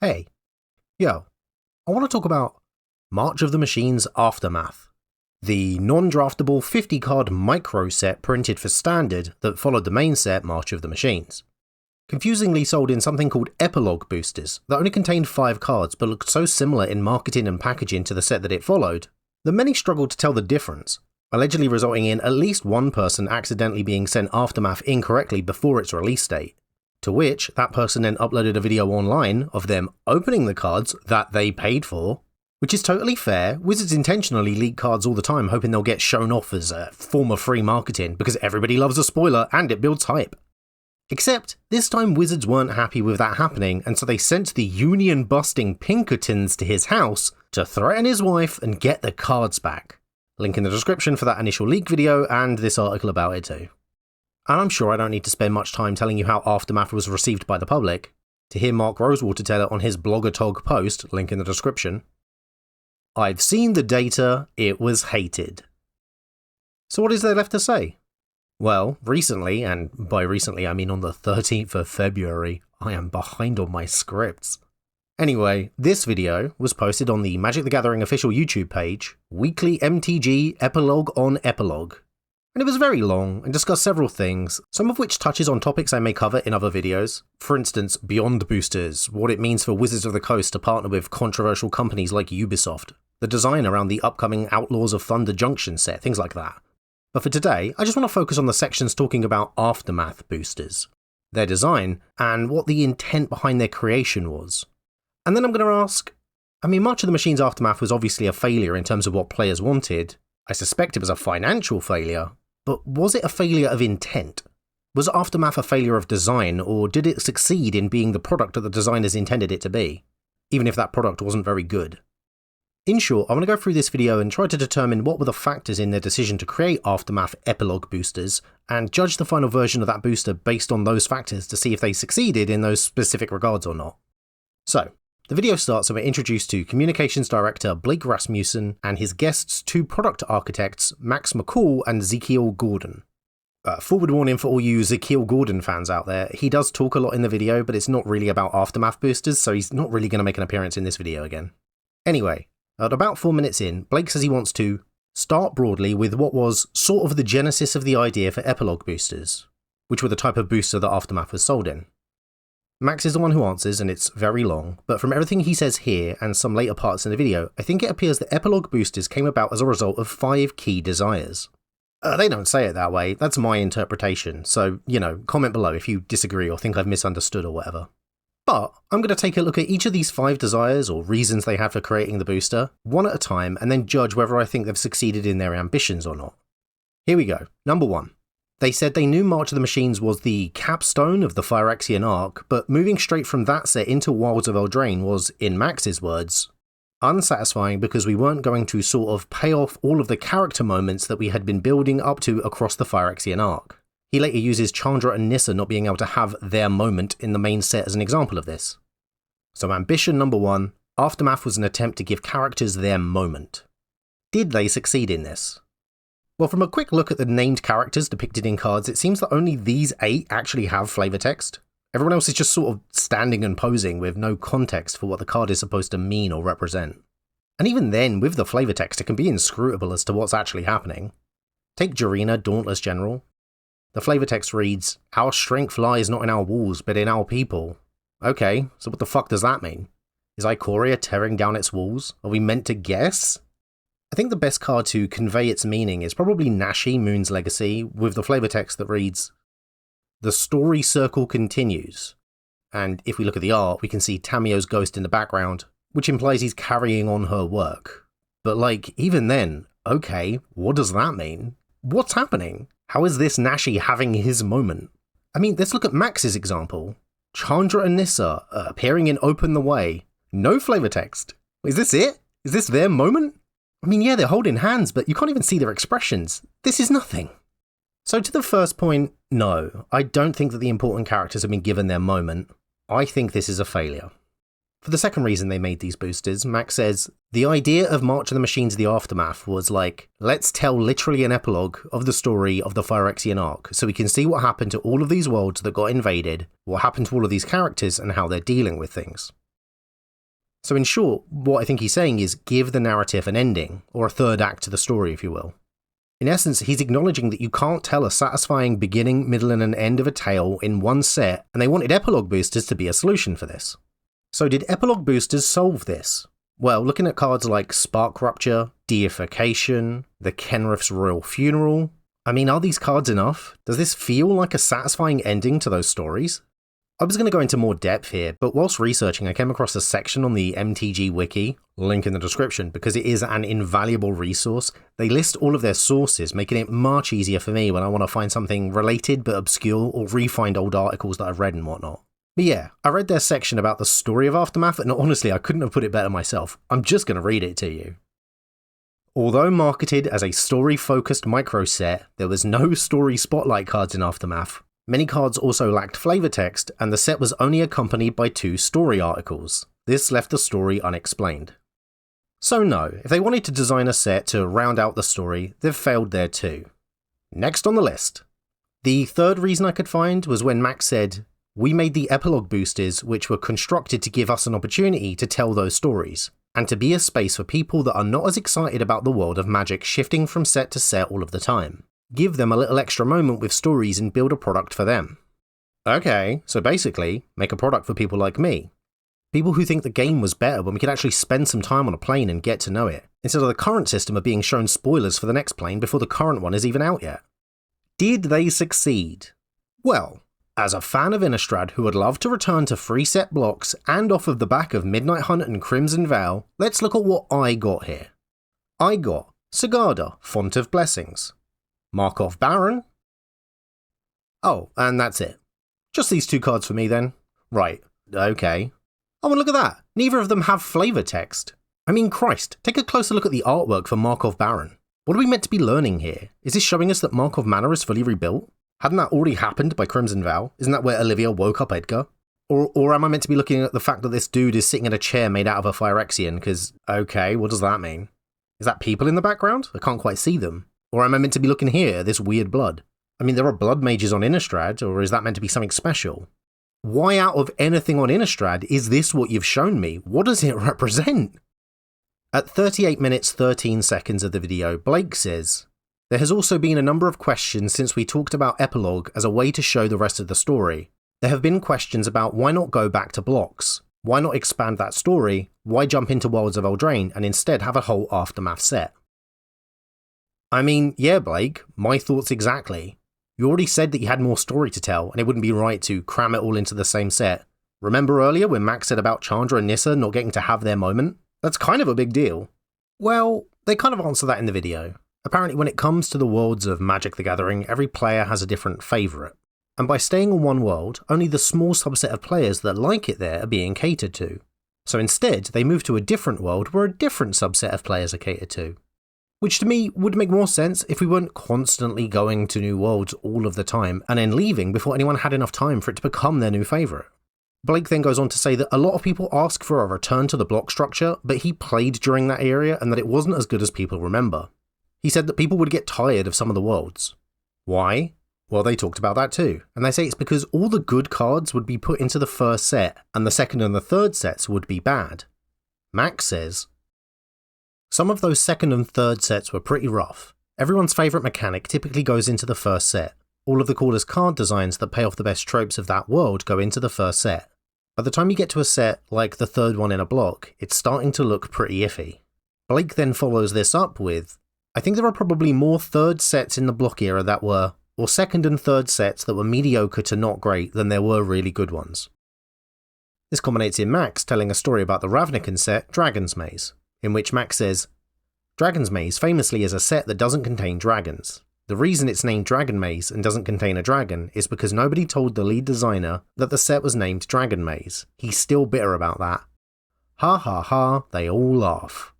Hey, yo, I want to talk about March of the Machines Aftermath, the non-draftable 50-card micro set printed for Standard that followed the main set March of the Machines. Confusingly sold in something called Epilogue boosters that only contained 5 cards but looked so similar in marketing and packaging to the set that it followed that many struggled to tell the difference, allegedly resulting in at least one person accidentally being sent Aftermath incorrectly before its release date. To which, that person then uploaded a video online of them opening the cards that they paid for, which is totally fair. Wizards intentionally leak cards all the time hoping they'll get shown off as a form of free marketing because everybody loves a spoiler and it builds hype. Except, this time Wizards weren't happy with that happening, and so they sent the union-busting Pinkertons to his house to threaten his wife and get the cards back. Link in the description for that initial leak video and this article about it too. And I'm sure I don't need to spend much time telling you how Aftermath was received by the public. To hear Mark Rosewater tell it on his Blogger post, link in the description. I've seen the data, it was hated. So what is there left to say? Well, recently, and by recently I mean on the 13th of February, I am behind on my scripts. Anyway, this video was posted on the Magic the Gathering official YouTube page, Weekly MTG Epilogue on Epilogue. And it was very long and discussed several things, some of which touches on topics I may cover in other videos. For instance, Beyond Boosters, what it means for Wizards of the Coast to partner with controversial companies like Ubisoft, the design around the upcoming Outlaws of Thunder Junction set, things like that. But for today, I just want to focus on the sections talking about Aftermath boosters, their design, and what the intent behind their creation was. And then I'm going to ask, March of the Machines Aftermath was obviously a failure in terms of what players wanted. I suspect it was a financial failure. But was it a failure of intent? Was Aftermath a failure of design, or did it succeed in being the product that the designers intended it to be, even if that product wasn't very good? In short, I want to go through this video and try to determine what were the factors in their decision to create Aftermath Epilogue boosters, and judge the final version of that booster based on those factors to see if they succeeded in those specific regards or not. So, the video starts and we're introduced to Communications Director Blake Rasmussen and his guests, 2 product architects, Max McCall and Ezekiel Gordon. Forward warning for all you Ezekiel Gordon fans out there, he does talk a lot in the video, but it's not really about Aftermath boosters, so he's not really going to make an appearance in this video again. Anyway, at about 4 minutes in, Blake says he wants to start broadly with what was sort of the genesis of the idea for Epilogue boosters, which were the type of booster that Aftermath was sold in. Max is the one who answers, and it's very long, but from everything he says here and some later parts in the video, I think it appears that Epilogue boosters came about as a result of 5 key desires. They don't say it that way, that's my interpretation, so, comment below if you disagree or think I've misunderstood or whatever. But I'm going to take a look at each of these 5 desires or reasons they had for creating the booster, one at a time, and then judge whether I think they've succeeded in their ambitions or not. Here we go. Number 1. They said they knew March of the Machines was the capstone of the Phyrexian arc, but moving straight from that set into Wilds of Eldraine was, in Max's words, unsatisfying because we weren't going to sort of pay off all of the character moments that we had been building up to across the Phyrexian arc. He later uses Chandra and Nissa not being able to have their moment in the main set as an example of this. So ambition number 1, Aftermath was an attempt to give characters their moment. Did they succeed in this? Well, from a quick look at the named characters depicted in cards, it seems that only these 8 actually have flavor text. Everyone else is just sort of standing and posing with no context for what the card is supposed to mean or represent. And even then, with the flavor text, it can be inscrutable as to what's actually happening. Take Jarina, Dauntless General. The flavor text reads, "Our strength lies not in our walls, but in our people." Okay, so what the fuck does that mean? Is Ikoria tearing down its walls? Are we meant to guess? I think the best card to convey its meaning is probably Nashi, Moon's Legacy, with the flavor text that reads, "The story circle continues." And if we look at the art, we can see Tamio's ghost in the background, which implies he's carrying on her work. But even then, okay, what does that mean? What's happening? How is this Nashi having his moment? Let's look at Max's example. Chandra and Nissa appearing in Open the Way. No flavor text. Is this it? Is this their moment? Yeah, they're holding hands, but you can't even see their expressions. This is nothing. So to the first point, no, I don't think that the important characters have been given their moment. I think this is a failure. For the second reason they made these boosters, Max says, the idea of March of the Machines The Aftermath was let's tell literally an epilogue of the story of the Phyrexian arc, so we can see what happened to all of these worlds that got invaded, what happened to all of these characters, and how they're dealing with things. So in short, what I think he's saying is give the narrative an ending, or a third act to the story if you will. In essence, he's acknowledging that you can't tell a satisfying beginning, middle and an end of a tale in one set, and they wanted epilogue boosters to be a solution for this. So did epilogue boosters solve this? Well, looking at cards like Spark Rupture, Deification, the Kenrith's Royal Funeral, I mean, are these cards enough? Does this feel like a satisfying ending to those stories? I was going to go into more depth here, but whilst researching I came across a section on the MTG wiki, link in the description because it is an invaluable resource. They list all of their sources, making it much easier for me when I want to find something related but obscure or re-find old articles that I've read and whatnot. But yeah, I read their section about the story of Aftermath and honestly I couldn't have put it better myself. I'm just going to read it to you. Although marketed as a story-focused micro set, there was no story spotlight cards in Aftermath. Many cards also lacked flavor text, and the set was only accompanied by 2 story articles. This left the story unexplained. So no, if they wanted to design a set to round out the story, they've failed there too. Next on the list. The third reason I could find was when Max said, "We made the epilogue boosters which were constructed to give us an opportunity to tell those stories, and to be a space for people that are not as excited about the world of Magic shifting from set to set all of the time. Give them a little extra moment with stories and build a product for them." Okay, so basically, make a product for people like me. People who think the game was better when we could actually spend some time on a plane and get to know it, instead of the current system of being shown spoilers for the next plane before the current one is even out yet. Did they succeed? Well, as a fan of Innistrad who would love to return to free set blocks and off of the back of Midnight Hunt and Crimson Vow, let's look at what I got here. I got Sigarda, Font of Blessings. Markov Baron? Oh, and that's it. Just these 2 cards for me then? Right, okay. Oh, and look at that! Neither of them have flavor text. I mean, Christ, take a closer look at the artwork for Markov Baron. What are we meant to be learning here? Is this showing us that Markov Manor is fully rebuilt? Hadn't that already happened by Crimson Vow? Isn't that where Olivia woke up Edgar? Or am I meant to be looking at the fact that this dude is sitting in a chair made out of a Phyrexian? Because, okay, what does that mean? Is that people in the background? I can't quite see them. Or am I meant to be looking here, this weird blood? I mean, there are blood mages on Innistrad, or is that meant to be something special? Why out of anything on Innistrad is this what you've shown me? What does it represent? At 38 minutes 13 seconds of the video, Blake says, "There has also been a number of questions since we talked about Epilogue as a way to show the rest of the story. There have been questions about why not go back to blocks? Why not expand that story? Why jump into Worlds of Eldraine and instead have a whole Aftermath set?" I mean, yeah, Blake, my thoughts exactly. You already said that you had more story to tell, and it wouldn't be right to cram it all into the same set. Remember earlier when Max said about Chandra and Nissa not getting to have their moment? That's kind of a big deal. Well, they kind of answer that in the video. Apparently when it comes to the worlds of Magic the Gathering, every player has a different favourite. And by staying on one world, only the small subset of players that like it there are being catered to. So instead, they move to a different world where a different subset of players are catered to. Which to me would make more sense if we weren't constantly going to new worlds all of the time and then leaving before anyone had enough time for it to become their new favourite. Blake then goes on to say that a lot of people ask for a return to the block structure, but he played during that area and that it wasn't as good as people remember. He said that people would get tired of some of the worlds. Why? Well, they talked about that too, and they say it's because all the good cards would be put into the first set and the second and the third sets would be bad. Max says, "Some of those second and third sets were pretty rough. Everyone's favourite mechanic typically goes into the first set. All of the coolest card designs that pay off the best tropes of that world go into the first set. By the time you get to a set like the third one in a block, it's starting to look pretty iffy." Blake then follows this up with, "I think there are probably more third sets in the block era that were, or second and third sets that were mediocre to not great than there were really good ones." This culminates in Max telling a story about the Ravnican set, Dragon's Maze, in which Max says, "Dragon's Maze famously is a set that doesn't contain dragons. The reason it's named Dragon Maze and doesn't contain a dragon is because nobody told the lead designer that the set was named Dragon Maze. He's still bitter about that. Ha ha ha, they all laugh."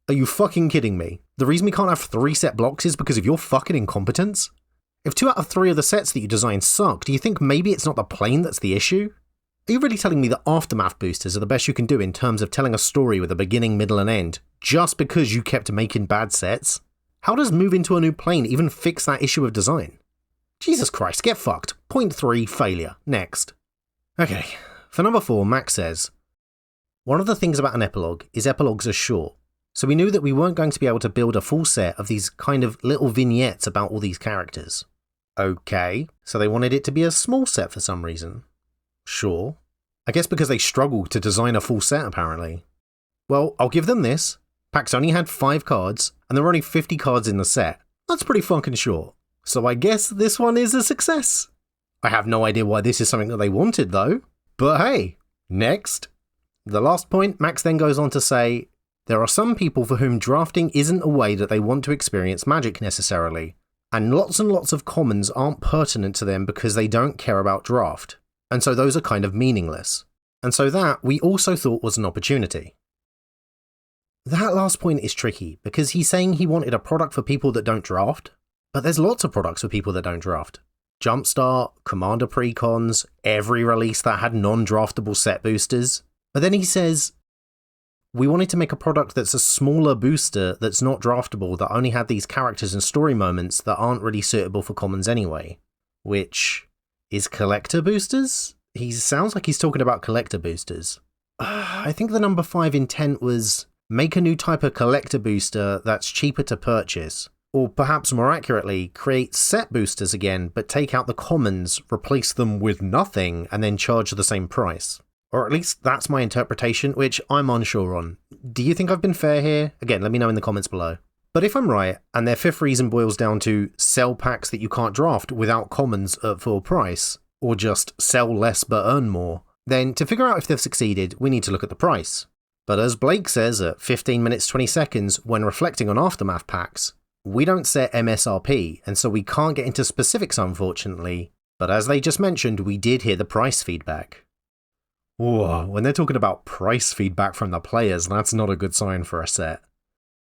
Are you fucking kidding me? The reason we can't have 3 set blocks is because of your fucking incompetence? If 2 out of 3 of the sets that you designed suck, do you think maybe it's not the plane that's the issue? Are you really telling me that Aftermath boosters are the best you can do in terms of telling a story with a beginning, middle and end, just because you kept making bad sets? How does moving to a new plane even fix that issue of design? Jesus Christ, get fucked. Point 3, failure. Next. Okay, for number 4, Max says, One of the things about an epilogue is epilogues are short, so we knew that we weren't going to be able to build a full set of these kind of little vignettes about all these characters. Okay, so they wanted it to be a small set for some reason. Sure. I guess because they struggled to design a full set apparently. Well, I'll give them this. Packs only had 5 cards, and there were only 50 cards in the set. That's pretty fucking short. So I guess this one is a success. I have no idea why this is something that they wanted though. But hey, next. The last point, Max then goes on to say, there are some people for whom drafting isn't a way that they want to experience Magic necessarily, and lots of commons aren't pertinent to them because they don't care about draft, and so those are kind of meaningless. And so that we also thought was an opportunity. That last point is tricky because he's saying he wanted a product for people that don't draft, but there's lots of products for people that don't draft. Jumpstart, Commander Precons, every release that had non-draftable set boosters. But then he says, we wanted to make a product that's a smaller booster that's not draftable that only had these characters and story moments that aren't really suitable for commons anyway. Which is collector boosters? He sounds like he's talking about collector boosters. I think the number 5 intent was make a new type of collector booster that's cheaper to purchase. Or perhaps more accurately, create set boosters again, but take out the commons, replace them with nothing, and then charge the same price. Or at least that's my interpretation, which I'm unsure on. Do you think I've been fair here? Again, let me know in the comments below. But if I'm right, and their 5th reason boils down to sell packs that you can't draft without commons at full price, or just sell less but earn more, then to figure out if they've succeeded, we need to look at the price. But as Blake says at 15 minutes 20 seconds when reflecting on Aftermath packs, we don't set MSRP, and so we can't get into specifics unfortunately, but as they just mentioned, we did hear the price feedback. Whoa, when they're talking about price feedback from the players, that's not a good sign for a set.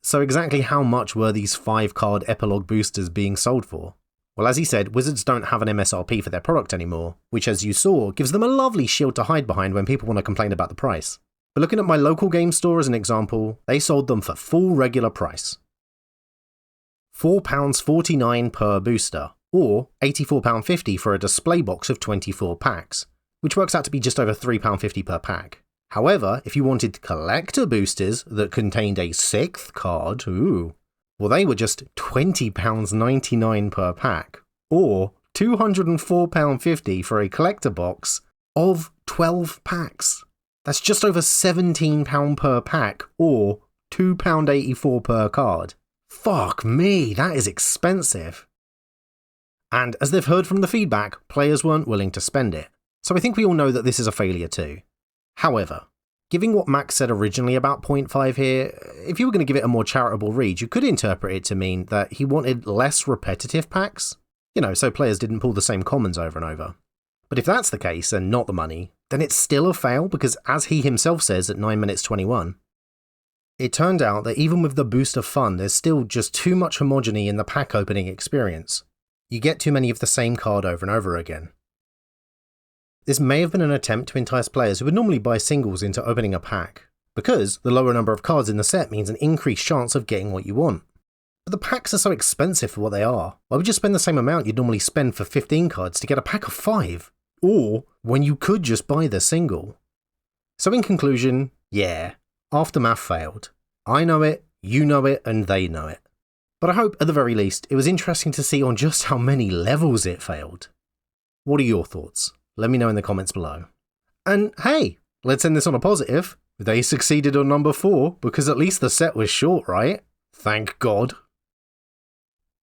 So exactly how much were these 5-card epilogue boosters being sold for? Well, as he said, Wizards don't have an MSRP for their product anymore, which as you saw, gives them a lovely shield to hide behind when people want to complain about the price. But looking at my local game store as an example, they sold them for full regular price. £4.49 per booster, or £84.50 for a display box of 24 packs, which works out to be just over £3.50 per pack. However, if you wanted collector boosters that contained a 6th card, well they were just £20.99 per pack, or £204.50 for a collector box of 12 packs. That's just over £17 per pack, or £2.84 per card. Fuck me, that is expensive. And as they've heard from the feedback, players weren't willing to spend it. So I think we all know that this is a failure too. However, giving what Max said originally about point 5 here, if you were going to give it a more charitable read, you could interpret it to mean that he wanted less repetitive packs. You know, so players didn't pull the same commons over and over. But if that's the case and not the money, then it's still a fail because as he himself says at 9 minutes 21, it turned out that even with the booster fun, there's still just too much homogeny in the pack opening experience. You get too many of the same card over and over again. This may have been an attempt to entice players who would normally buy singles into opening a pack, because the lower number of cards in the set means an increased chance of getting what you want. But the packs are so expensive for what they are. Why would you spend the same amount you'd normally spend for 15 cards to get a pack of 5? Or when you could just buy the single. So in conclusion, yeah, Aftermath failed. I know it, you know it, and they know it. But I hope, at the very least, it was interesting to see on just how many levels it failed. What are your thoughts? Let me know in the comments below. And hey, let's end this on a positive. They succeeded on number 4, because at least the set was short, right? Thank God.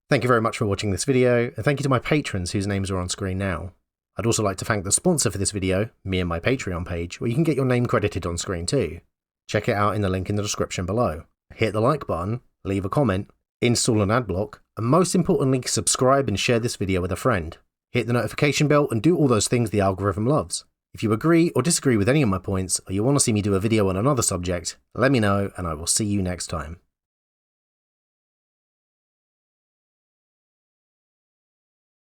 Thank you very much for watching this video, and thank you to my patrons whose names are on screen now. I'd also like to thank the sponsor for this video, me and my Patreon page, where you can get your name credited on screen too. Check it out in the link in the description below. Hit the like button, leave a comment, install an adblock, and most importantly subscribe and share this video with a friend. Hit the notification bell and do all those things the algorithm loves. If you agree or disagree with any of my points, or you want to see me do a video on another subject, let me know and I will see you next time.